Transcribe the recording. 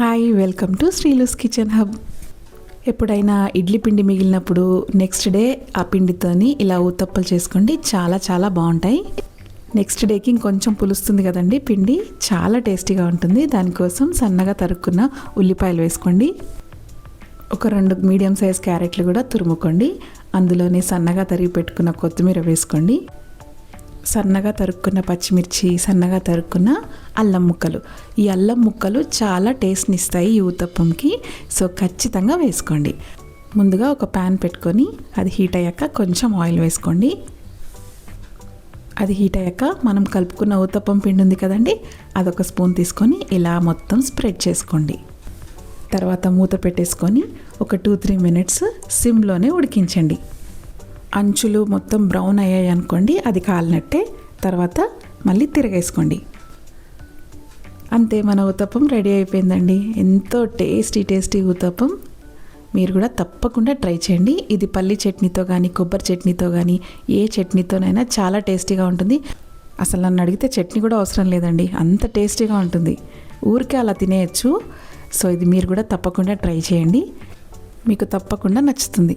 Hi, welcome to Sreelu's kitchen hub. ఎప్పుడైనా ఇడ్లీ పిండి మిగిలినప్పుడు next day ఆ పిండితోని ఇలా ఊతప్పలు చేసుకోండి, చాలా చాలా బాగుంటాయి. నెక్స్ట్ డేకి ఇంకొంచెం పులుస్తుంది కదండి పిండి, చాలా టేస్టీగా ఉంటుంది. దానికోసం సన్నగా తరుక్కున్న ఉల్లిపాయలు వేసుకోండి. ఒక 2 మీడియం సైజ్ క్యారెట్లు కూడా తురుముకోండి. అందులోనే సన్నగా తరిగి పెట్టుకున్న కొత్తిమీర వేసుకోండి. సన్నగా తరుక్కున్న పచ్చిమిర్చి, సన్నగా తరుక్కున్న అల్లం ముక్కలు. ఈ అల్లం ముక్కలు చాలా టేస్ట్ని ఇస్తాయి ఈ ఊతప్పంకి, సో ఖచ్చితంగా వేసుకోండి. ముందుగా ఒక ప్యాన్ పెట్టుకొని అది హీట్ అయ్యాక కొంచెం ఆయిల్ వేసుకోండి. అది హీట్ అయ్యాక మనం కలుపుకున్న ఊతప్పం పిండి ఉంది కదండి, అదొక స్పూన్ తీసుకొని ఇలా మొత్తం స్ప్రెడ్ చేసుకోండి. తర్వాత మూత పెట్టేసుకొని ఒక 2-3 మినిట్స్ సిమ్లోనే ఉడికించండి. అంచులు మొత్తం బ్రౌన్ అయ్యాయి అనుకోండి, అది కాలినట్టే. తర్వాత మళ్ళీ తిరగేసుకోండి. అంతే, మన ఊతప్పం రెడీ అయిపోయిందండి. ఎంతో టేస్టీ ఊతప్పం. మీరు కూడా తప్పకుండా ట్రై చేయండి. ఇది పల్లి చట్నీతో కానీ, కొబ్బరి చట్నీతో కానీ, ఏ చట్నీతోనైనా చాలా టేస్టీగా ఉంటుంది. అసలు నన్ను అడిగితే చట్నీ కూడా అవసరం లేదండి, అంత టేస్టీగా ఉంటుంది. ఊరికే అలా తినేయచ్చు. సో ఇది మీరు కూడా తప్పకుండా ట్రై చేయండి, మీకు తప్పకుండా నచ్చుతుంది.